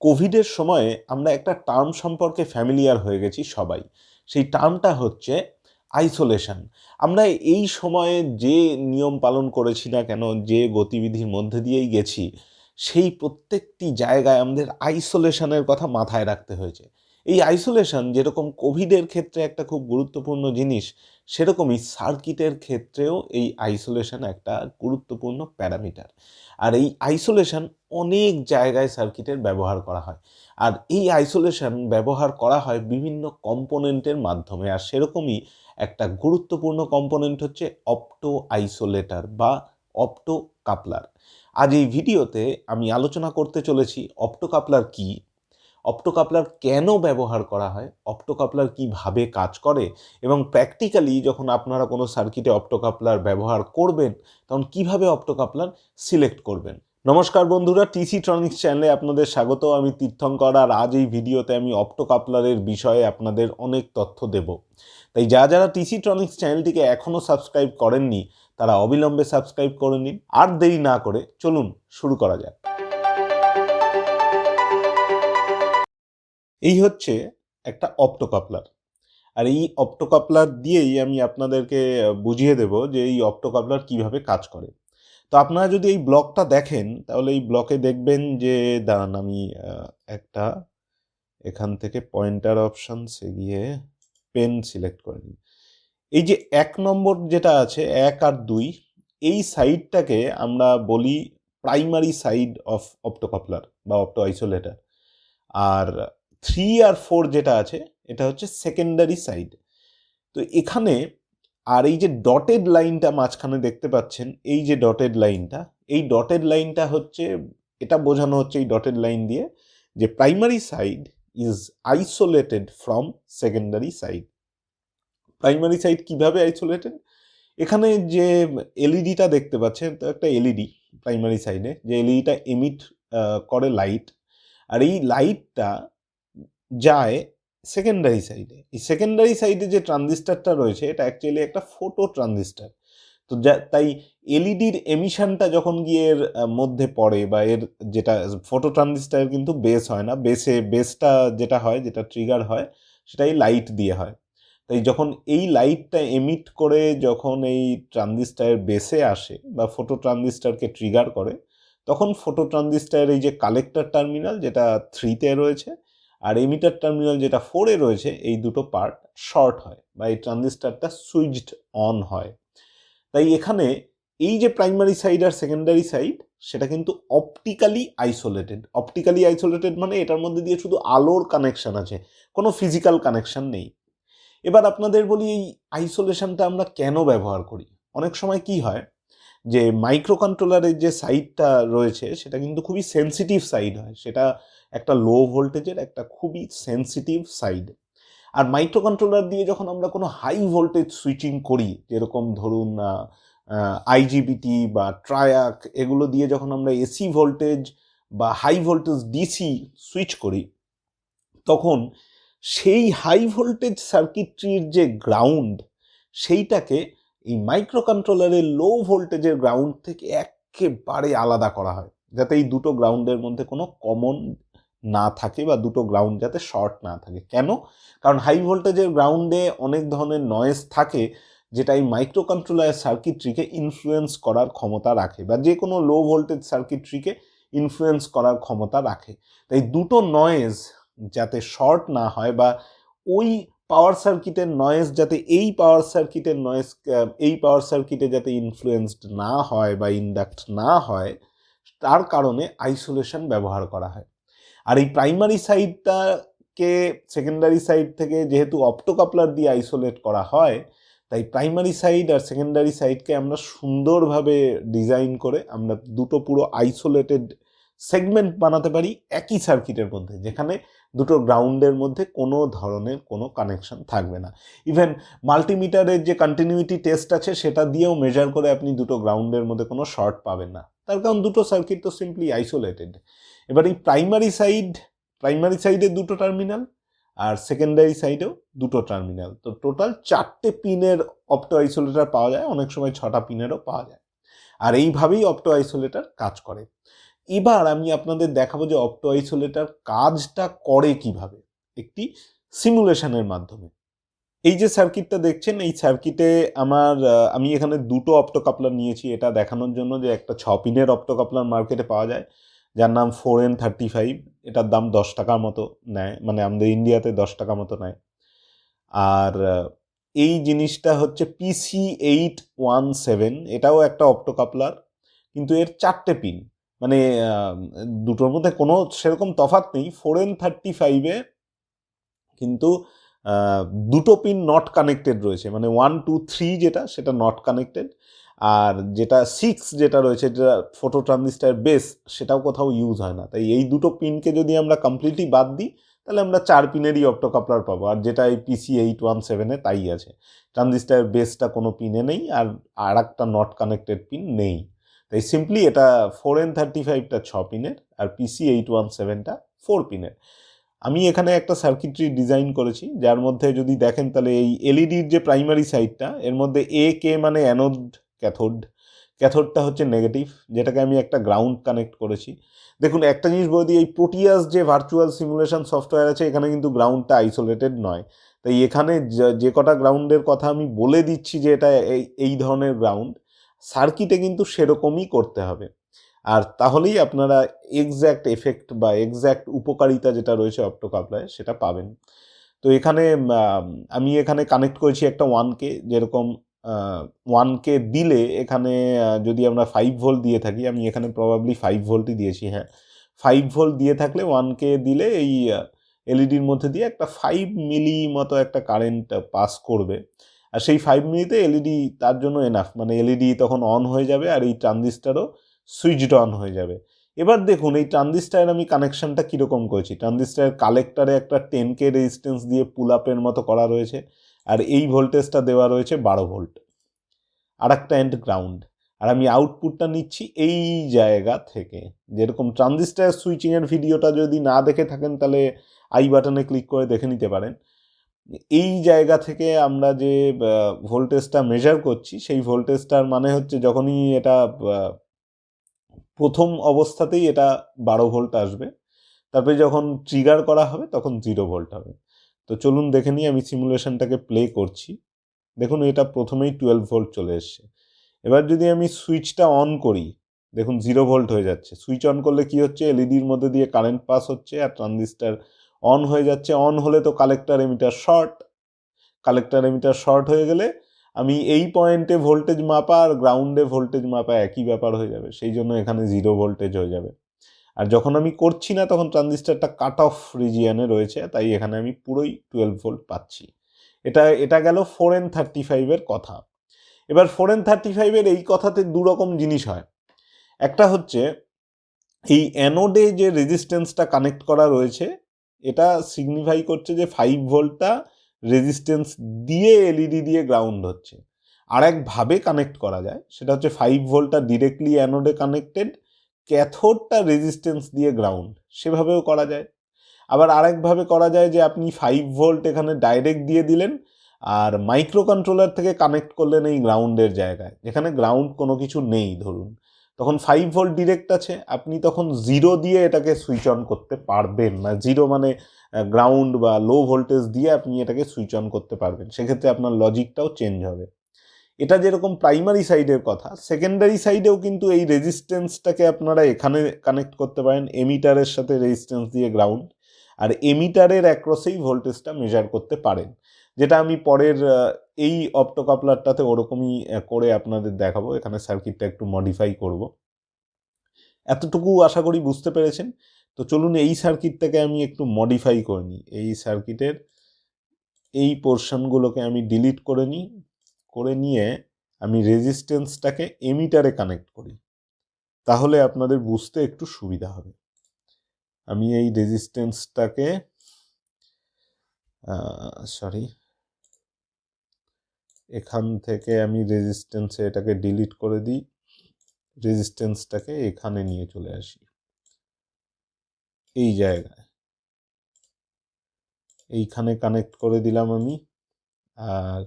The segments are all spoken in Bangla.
কোভিডের সময়ে আমরা একটা টার্ম সম্পর্কে ফ্যামিলিয়ার হয়ে গেছি সবাই। সেই টার্মটা হচ্ছে আইসোলেশন। আমরা এই সময়ে যে নিয়ম পালন করেছি না কেন, যে গতিবিধির মধ্যে দিয়েই গেছি, সেই প্রত্যেকটি জায়গায় আমাদের আইসোলেশনের কথা মাথায় রাখতে হয়েছে। এই আইসোলেশন যেরকম কোভিডের ক্ষেত্রে একটা খুব গুরুত্বপূর্ণ জিনিস, সেরকমই সার্কিটের ক্ষেত্রেও এই আইসোলেশন একটা গুরুত্বপূর্ণ প্যারামিটার। আর এই আইসোলেশন অনেক জায়গায় সার্কিটের ব্যবহার করা হয়। আর এই আইসোলেশন ব্যবহার করা হয় বিভিন্ন কম্পোনেন্টের মাধ্যমে। আর সেরকমই একটা গুরুত্বপূর্ণ কম্পোনেন্ট হচ্ছে অপটো আইসোলেটর বা অপটো কাপলার। আজ এই ভিডিওতে আমি আলোচনা করতে চলেছি অপটো কাপলার কী, অপটো কাপলার কেন ব্যবহার করা হয়, অপটো কাপলার কীভাবে কাজ করে, এবং প্র্যাকটিক্যালি যখন আপনারা কোনো সার্কিটে অপটো কাপলার ব্যবহার করবেন তখন কিভাবে অপটো কাপলার সিলেক্ট করবেন। নমস্কার বন্ধুরা, টিসি ট্রনিক্স চ্যানেলে আপনাদের স্বাগত। আমি তীর্থঙ্কর, আর আজ এই ভিডিওতে আমি অপটো কাপলারের বিষয়ে আপনাদের অনেক তথ্য দেব। তাই যারা টিসি ট্রনিক্স চ্যানেলটিকে এখনও সাবস্ক্রাইব করেননি তারা অবিলম্বে সাবস্ক্রাইব করে নিন। আর দেরি না করে চলুন শুরু করা যাক। এই হচ্ছে একটা অপটো কাপলার, আর এই অপটো কাপলার দিয়েই আমি আপনাদেরকে বুঝিয়ে দেব যে এই অপটো কাপলার কীভাবে কাজ করে। তো আপনারা যদি এই ব্লকটা দেখেন তাহলে এই ব্লকে দেখবেন যে, দাঁড়ান আমি একটা এখান থেকে পয়েন্টার অপশানসে গিয়ে পেন সিলেক্ট করে নিই। এই যে 1 নম্বর যেটা আছে, 1 আর 2, এই সাইডটাকে আমরা বলি প্রাইমারি সাইড অফ অপটো কাপলার বা অপটো আইসোলেটর। আর 3 আর 4 যেটা আছে এটা হচ্ছে সেকেন্ডারি সাইড। তো এখানে আর এই যে ডটেড লাইনটা মাঝখানে দেখতে পাচ্ছেন, এই যে ডটেড লাইনটা, এই ডটেড লাইনটা হচ্ছে, এটা বোঝানো হচ্ছে এই ডটেড লাইন দিয়ে যে primary side is isolated from secondary side. Primary side কিভাবে আইসোলেটেড? এখানে যে এলইডিটা দেখতে পাচ্ছেন, তো একটা এলইডি প্রাইমারি সাইডে, যে এলইডিটা এমিট করে লাইট, আর এই লাইটটা যায় সেকেন্ডারি সাইডে। এই সেকেন্ডারি সাইডে যে ট্রানজিস্টারটা রয়েছে এটা অ্যাকচুয়ালি একটা ফোটো ট্রানজিস্টার। তো তাই এলইডির এমিশনটা যখন গিয়ে এর মধ্যে পড়ে, বা এর যেটা ফোটো ট্রানজিস্টারের কিন্তু বেস হয় না, বেসটা যেটা হয়, যেটা ট্রিগার হয়, সেটা এই লাইট দিয়ে হয়। তাই যখন এই লাইটটা এমিট করে যখন এই ট্রানজিস্টারের বেসে আসে বা ফোটো ট্রানজিস্টারকে ট্রিগার করে, তখন ফোটো ট্রানজিস্টারের এই যে কালেক্টর টার্মিনাল যেটা 3-তে রয়েছে আর এমিটার টার্মিনাল যেটা 4-এ রয়েছে, এই দুটো পার্ট শর্ট হয় বা এই ট্রানজিস্টারটা সুইচড অন হয়। তাই এখানে এই যে প্রাইমারি সাইড আর সেকেন্ডারি সাইড, সেটা কিন্তু অপটিক্যালি আইসোলেটেড। অপটিক্যালি আইসোলেটেড মানে এটার মধ্যে দিয়ে শুধু আলোর কানেকশন আছে, কোনো ফিজিক্যাল কানেকশন নেই। এবার আপনাদের বলি এই আইসোলেশনটা আমরা কেন ব্যবহার করি। অনেক সময় কি হয় যে মাইক্রো কন্ট্রোলারের যে সাইডটা রয়েছে সেটা কিন্তু খুবই সেন্সিটিভ সাইড হয়, সেটা একটা লো ভোল্টেজের একটা খুবই সেন্সিটিভ সাইড। আর মাইক্রো কন্ট্রোলার দিয়ে যখন আমরা কোনো হাই ভোল্টেজ সুইচিং করি, যেরকম ধরুন আইজিবিটি বা ট্রায়াক, এগুলো দিয়ে যখন আমরা এসি ভোল্টেজ বা হাই ভোল্টেজ ডিসি সুইচ করি, তখন সেই হাই ভোল্টেজ সার্কিট্রির যে গ্রাউন্ড, সেইটাকে এই মাইক্রো কন্ট্রোলারের লো ভোল্টেজের গ্রাউন্ড থেকে একেবারে আলাদা করা হয়, যাতে এই দুটো গ্রাউন্ডের মধ্যে কোনো কমন না থাকে বা দুটো গ্রাউন্ড যাতে শর্ট না থাকে। কেন? কারণ হাই ভোল্টেজের গ্রাউন্ডে অনেক ধরনের নয়েজ থাকে, যেটা এই মাইক্রো কন্ট্রোলারের সার্কিট্রিকে ইনফ্লুয়েন্স করার ক্ষমতা রাখে, বা যে কোনো লো ভোল্টেজ সার্কিট্রিকে ইনফ্লুয়েন্স করার ক্ষমতা রাখে। তাই দুটো নয়েজ যাতে শর্ট না হয়, বা ওই পাওয়ার সার্কিটের নয়েজ যাতে এই পাওয়ার সার্কিটের নয়েজ এই পাওয়ার সার্কিটে যাতে ইনফ্লুয়েন্সড না হয় বা ইন্ডাক্ট না হয়, তার কারণে আইসোলেশন ব্যবহার করা হয়। আর এই প্রাইমারি সাইডটাকে সেকেন্ডারি সাইড থেকে যেহেতু অপটো কাপলার দিয়ে আইসোলেট করা হয়, তাই প্রাইমারি সাইড আর সেকেন্ডারি সাইডকে আমরা সুন্দরভাবে ডিজাইন করে আমরা দুটো পুরো আইসোলেটেড সেগমেন্ট বানাতে পারি একই সার্কিটের মধ্যে, যেখানে দুটো গ্রাউন্ডের মধ্যে কোনো ধরনের কোনো কানেকশন থাকবে না। ইভেন মাল্টিমিটারের যে কন্টিনিউইটি টেস্ট আছে সেটা দিয়েও মেজার করে আপনি দুটো গ্রাউন্ডের মধ্যে কোনো শর্ট পাবেন না, তার কারণ দুটো সার্কিট তো সিম্পলি আইসোলেটেড। এবার এই প্রাইমারি সাইডে দুটো টার্মিনাল আর সেকেন্ডারি সাইডেও দুটো টার্মিনাল, তো টোটাল 4টে পিনের অপটো আইসোলেটর পাওয়া যায়, অনেক সময় 6টা পিনেরও পাওয়া যায়। আর এইভাবেই অপটো আইসোলেটর কাজ করে। এবার আমি আপনাদের দেখাবো যে অপটো আইসোলেটর কাজটা করে কিভাবে একটি সিমুলেশনের মাধ্যমে। এই যে সার্কিটটা দেখছেন, এই সার্কিটে আমি এখানে দুটো অপটো কাপলার নিয়েছি এটা দেখানোর জন্য যে একটা 6 পিনের অপটো কাপলার মার্কেটে পাওয়া যায়, যার নাম 4N35। এটার দাম 10 টাকার মতো নেয়, মানে আমাদের ইন্ডিয়াতে 10 টাকা মতো নেয়। আর এই জিনিসটা হচ্ছে PC817, এটাও একটা অপটো কাপলার, কিন্তু এর 4টে পিন, মানে দুটোর মধ্যে কোনো সেরকম তফাৎ নেই। 4N35-এ কিন্তু দুটো পিন নট কানেক্টেড রয়েছে, মানে 1 2 3 যেটা সেটা নট কানেক্টেড, আর যেটা 6 যেটা রয়েছে, যেটা ফটো ট্রানজিস্টার বেস, সেটাও কোথাও ইউজ হয় না। তাই এই দুটো পিনকে যদি আমরা কমপ্লিটলি বাদ দিই, তাহলে আমরা 4 পিনেরই অপটোকাপলার পাবো। আর যেটা এই PC817-এ তাই আছে, ট্রানজিস্টার বেসটা কোনো পিনে নেই, আর একটা নট কানেক্টেড পিন নেই। তাই সিম্পলি এটা 4N35টা 6 পিনের, আর PC817টা 4 পিনের। আমি এখানে একটা সার্কিটরি ডিজাইন করেছি, যার মধ্যে যদি দেখেন তাহলে এই এলইডির যে প্রাইমারি সাইডটা, এর মধ্যে কে মানে অ্যানোড, ক্যাথোডটা হচ্ছে নেগেটিভ, যেটাকে আমি একটা গ্রাউন্ড কানেক্ট করেছি। দেখুন একটা জিনিস বলে দিই, এই প্রোটিয়াস যে ভার্চুয়াল সিমুলেশন সফটওয়্যার আছে, এখানে কিন্তু গ্রাউন্ডটা আইসোলেটেড নয়। তাই এখানে যে কটা গ্রাউন্ডের কথা আমি বলে দিচ্ছি যে এটা এই ধরনের গ্রাউন্ড, সার্কিটে কিন্তু সেরকমই করতে হবে। আর তাহলেই আপনারা এক্স্যাক্ট এফেক্ট বা এক্স্যাক্ট উপকারিতা যেটা রয়েছে অপটোকাপলারে সেটা পাবেন। তো এখানে আমি এখানে কানেক্ট করেছি একটা 1K, যেরকম 1K দিলে এখানে যদি আমরা 5 ভোল্ট দিয়ে থাকি, আমি এখানে প্রবাবলি 5 ভোল্টই দিয়েছি, হ্যাঁ 5 ভোল্ট দিয়ে থাকলে 1K দিলে এই এলইডির মধ্যে দিয়ে একটা 5 মিলি মতো একটা কারেন্ট পাস করবে। আর সেই 5 মিলিতে এলইডি তার জন্য এনাফ, মানে এলইডি তখন অন হয়ে যাবে আর এই ট্রানজিস্টারও সুইচড অন হয়ে যাবে। এবার দেখুন এই ট্রানজিস্টারের আমি কানেকশনটা কীরকম করেছি। ট্রানজিস্টারের কালেক্টারে একটা 10K রেজিস্ট্যান্স দিয়ে পুল আপের মতো করা রয়েছে, আর এই ভোল্টেজটা দেওয়া রয়েছে 12 ভোল্ট, আর একটা এন্ড গ্রাউন্ড। আর আমি আউটপুটটা নিচ্ছি এই জায়গা থেকে। যেরকম ট্রানজিস্টার সুইচিংয়ের ভিডিওটা যদি না দেখে থাকেন, তাহলে আই বাটনে ক্লিক করে দেখে নিতে পারেন। এই জায়গা থেকে আমরা যে ভোল্টেজটা মেজার করছি, সেই ভোল্টেজটার মানে হচ্ছে যখনই এটা প্রথম অবস্থাতেই এটা 12 ভোল্ট আসবে, তারপরে যখন ট্রিগার করা হবে তখন 0 ভোল্ট হবে। তো চলুন দেখে নিই, আমি সিমুলেশনটাকে প্লে করছি। দেখুন এটা প্রথমেই 12 ভোল্ট চলে এসছে। এবার যদি আমি সুইচটা অন করি, দেখুন 0 ভোল্ট হয়ে যাচ্ছে। সুইচ অন করলে কি হচ্ছে, এলইডির মধ্যে দিয়ে কারেন্ট পাস হচ্ছে আর ট্রানজিস্টার অন হয়ে যাচ্ছে। অন হলে তো কালেক্টর এমিটার শর্ট হয়ে গেলে আমি এই পয়েন্টে ভোল্টেজ মাপা আর গ্রাউন্ডে ভোল্টেজ মাপা একই ব্যাপার হয়ে যাবে, সেই জন্য এখানে 0 ভোল্টেজ হয়ে যাবে। আর যখন আমি করছি না তখন ট্রানজিস্টারটা কাট অফ রিজিয়ানে রয়েছে, তাই এখানে আমি পুরোই 12 ভোল্ট পাচ্ছি। এটা গেল 4N35-এর কথা। এবার 4N35-এর এই কথাতে দুরকম জিনিস হয়। একটা হচ্ছে এই অ্যানোডে যে রেজিস্ট্যান্সটা কানেক্ট করা রয়েছে, এটা সিগনিফাই করছে যে 5 ভোল্টটা রেজিস্ট্যান্স দিয়ে এলইডি দিয়ে গ্রাউন্ড হচ্ছে। আর একভাবে কানেক্ট করা যায়, সেটা হচ্ছে 5 ভোল্টটা ডিরেক্টলি অ্যানোডে কানেক্টেড, ক্যাথোডটা রেজিস্ট্যান্স দিয়ে গ্রাউন্ড, সেভাবেও করা যায়। আবার আরেকভাবে করা যায় যে আপনি 5 ভোল্ট এখানে ডাইরেক্ট দিয়ে দিলেন, আর মাইক্রো কন্ট্রোলার থেকে কানেক্ট করলেন এই গ্রাউন্ডের জায়গায়, যেখানে গ্রাউন্ড কোনো কিছু নেই ধরুন, তখন 5 ভোল্ট ডিরেক্ট আছে, আপনি তখন 0 দিয়ে এটাকে সুইচ অন করতে পারবেন না। 0 মানে গ্রাউন্ড বা লো ভোল্টেজ দিয়ে আপনি এটাকে সুইচ অন করতে পারবেন, সেক্ষেত্রে আপনার লজিকটাও চেঞ্জ হবে। এটা যেরকম প্রাইমারি সাইডের কথা, সেকেন্ডারি সাইডেও কিন্তু এই রেজিস্ট্যান্সটাকে আপনারা এখানে কানেক্ট করতে পারেন এমিটারের সাথে, রেজিস্ট্যান্স দিয়ে গ্রাউন্ড, আর এমিটারের অ্যাক্রসেই ভোল্টেজটা মেজার করতে পারেন, যেটা আমি পরের এই অপটোকাপলারটাতে ওরকমই করে আপনাদের দেখাবো। এখানে সার্কিটটা একটু মডিফাই করব। এতটুকু আশা করি বুঝতে পেরেছেন। তো চলুন এই সার্কিটটাকে আমি একটু মডিফাই করে নিই। এই সার্কিটের এই পোর্শনগুলোকে আমি ডিলিট করে নিয়ে আমি রেজিস্ট্যান্সটাকে এমিটারে কানেক্ট করি, তাহলে আপনাদের বুঝতে একটু সুবিধা হবে। আমি এই রেজিস্ট্যান্সটাকে এখান থেকে আমি রেজিস্ট্যান্সে এটাকে ডিলিট করে দিই, রেজিস্ট্যান্সটাকে এখানে নিয়ে চলে আসি, এই জায়গায় এইখানে কানেক্ট করে দিলাম আমি, আর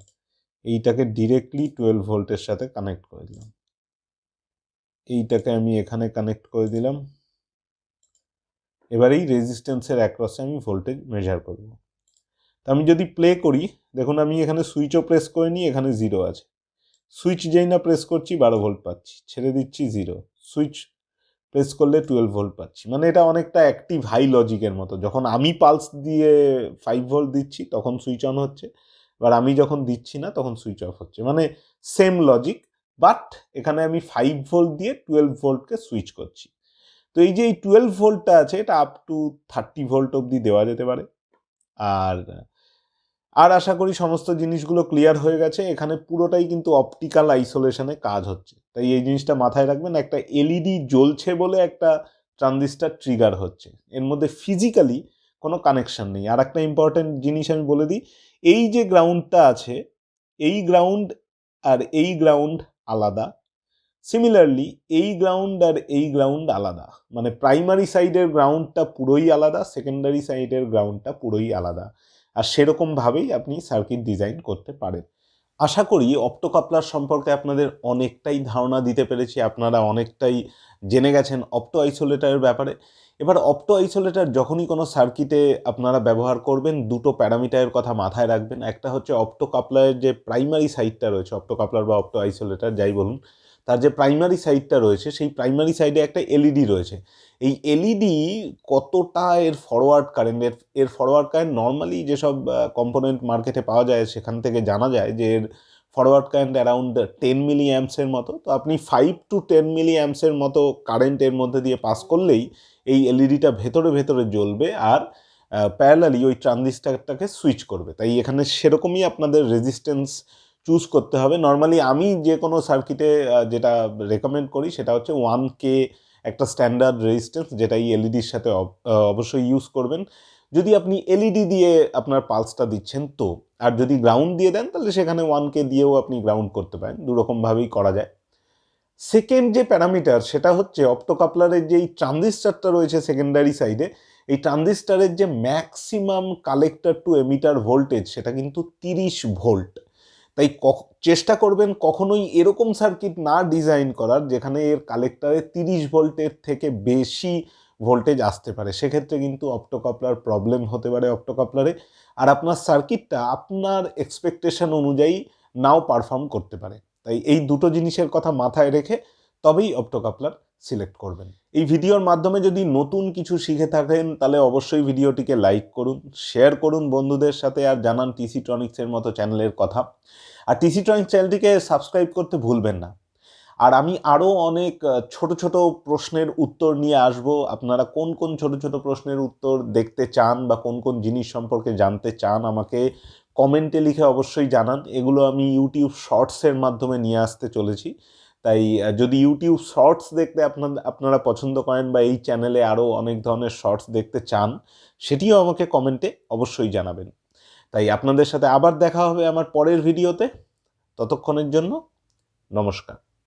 এইটাকে ডিরেক্টলি 12 ভোল্টের সাথে কানেক্ট করে দিলাম। এইটাকে আমি এখানে কানেক্ট করে দিলাম, এবার এই রেজিস্ট্যান্সের অ্যাক্রসে আমি ভোল্টেজ মেজার করব। তো আমি যদি প্লে করি, দেখুন আমি এখানে সুইচও প্রেস করে নিই, এখানে 0 আছে। সুইচ যেই না প্রেস করছি 12 ভোল্ট পাচ্ছি, ছেড়ে দিচ্ছি 0, সুইচ প্রেস করলে 12 ভোল্ট পাচ্ছি। মানে এটা অনেকটা অ্যাক্টিভ হাই লজিকের মতো। যখন আমি পালস দিয়ে 5 ভোল্ট দিচ্ছি তখন সুইচ অন হচ্ছে, এবার আমি যখন দিচ্ছি না তখন সুইচ অফ হচ্ছে। মানে সেম লজিক, বাট এখানে আমি 5 ভোল্ট দিয়ে 12 ভোল্টকে সুইচ করছি। তো এই যে এই 12 ভোল্টটা আছে এটা আপ টু 30 ভোল্ট অবধি দেওয়া যেতে পারে। আর আর আশা করি সমস্ত জিনিসগুলো ক্লিয়ার হয়ে গেছে। এখানে পুরোটাই কিন্তু অপটিক্যাল আইসোলেশনে কাজ হচ্ছে, তাই এই জিনিসটা মাথায় রাখবেন। একটা এলইডি জ্বলছে বলে একটা ট্রানজিস্টার ট্রিগার হচ্ছে, এর মধ্যে ফিজিক্যালি কোনো কানেকশন নেই। আর একটা ইম্পর্টেন্ট জিনিস আমি বলে দিই, এই যে গ্রাউন্ডটা আছে, এই গ্রাউন্ড আর এই গ্রাউন্ড আলাদা। সিমিলারলি এই গ্রাউন্ড আর এই গ্রাউন্ড আলাদা, মানে প্রাইমারি সাইডের গ্রাউন্ডটা পুরোই আলাদা, সেকেন্ডারি সাইডের গ্রাউন্ডটা পুরোই আলাদা। আর সেরকমভাবেই আপনি সার্কিট ডিজাইন করতে পারেন। আশা করি অপ্টোকাপলার সম্পর্কে আপনাদের অনেকটাই ধারণা দিতে পেরেছি, আপনারা অনেকটাই জেনে গেছেন অপ্টো আইসোলেটরের ব্যাপারে। এবার অপ্টো আইসোলেটর যখনই কোনো সার্কিটে আপনারা ব্যবহার করবেন, দুটো প্যারামিটারের কথা মাথায় রাখবেন। একটা হচ্ছে অপ্টো কাপলারের যে প্রাইমারি সাইডটা রয়েছে, অপ্টো কাপলার বা অপ্টো আইসোলেটর যাই বলুন, তার যে প্রাইমারি সাইডটা রয়েছে সেই প্রাইমারি সাইডে একটা এলইডি রয়েছে। এই এলইডি কতটা এর ফরওয়ার্ড কারেন্ট, এর ফরওয়ার্ড কারেন্ট নর্মালি যেসব কম্পোনেন্ট মার্কেটে পাওয়া যায় সেখান থেকে জানা যায় যে এর ফরওয়ার্ড কারেন্ট অ্যারাউন্ড 10 মিলি অ্যাম্পসের মতো। তো আপনি 5 to 10 মিলি অ্যাম্পসের মতো কারেন্ট এর মধ্যে দিয়ে পাস করলেই এই এলইডিটা ভেতরে ভেতরে জ্বলবে আর প্যারালালি ওই ট্রানজিস্টারটাকে সুইচ করবে। তাই এখানে সেরকমই আপনাদের রেজিস্ট্যান্স চুজ করতে হবে। নর্মালি আমি যে কোনো সার্কিটে যেটা রেকমেন্ড করি সেটা হচ্ছে 1K একটা স্ট্যান্ডার্ড রেজিস্ট্যান্স, যেটা এই এলইডির সাথে অবশ্যই ইউজ করবেন যদি আপনি এলইডি দিয়ে আপনার পালসটা দিচ্ছেন। তো আর যদি গ্রাউন্ড দিয়ে দেন তাহলে সেখানে 1K দিয়েও আপনি গ্রাউন্ড করতে পারেন, দুরকমভাবেই করা যায়। সেকেন্ড যে প্যারামিটার সেটা হচ্ছে অপ্টোকাপলারের যেই ট্রানজিস্টারটা রয়েছে সেকেন্ডারি সাইডে, এই ট্রানজিস্টারের যে maximum collector two emitter voltage সেটা কিন্তু 30 ভোল্ট। তাই চেষ্টা করবেন কখনোই এরকম সার্কিট না ডিজাইন করার যেখানে এর কালেক্টরে 30 ভোল্টের থেকে বেশি ভোল্টেজ আসতে পারে। সেক্ষেত্রে কিন্তু অপ্টোকাপলার প্রবলেম হতে পারে অপ্টোকাপলারে, আর আপনার সার্কিটটা আপনার এক্সপেকটেশন অনুযায়ী নাও পারফর্ম করতে পারে। তাই এই দুটো জিনিসের কথা মাথায় রেখে তবেই অপ্টোকাপলার সিলেক্ট করবেন। এই ভিডিওর মাধ্যমে যদি নতুন কিছু শিখে থাকেন তাহলে অবশ্যই ভিডিওটিকে লাইক করুন, শেয়ার করুন বন্ধুদের সাথে, আর জানান টিসি ট্রনিক্সের মতো চ্যানেলের কথা। আর টিসি ট্রনিক্স চ্যানেলটিকে সাবস্ক্রাইব করতে ভুলবেন না। আর আমি আরও অনেক ছোট ছোট প্রশ্নের উত্তর নিয়ে আসব। আপনারা কোন কোন ছোট ছোট প্রশ্নের উত্তর দেখতে চান বা কোন কোন জিনিস সম্পর্কে জানতে চান আমাকে কমেন্টে লিখে অবশ্যই জানান। এগুলো আমি ইউটিউব শর্টসের মাধ্যমে নিয়ে আসতে চলেছি। তাই যদি ইউটিউব শর্টস দেখতে আপনারা পছন্দ করেন বা এই চ্যানেলে আরও অনেক ধরনের শর্টস দেখতে চান, সেটিও আমাকে কমেন্টে অবশ্যই জানাবেন। তাই আপনাদের সাথে আবার দেখা হবে আমার পরের ভিডিওতে। ততক্ষণের জন্য নমস্কার।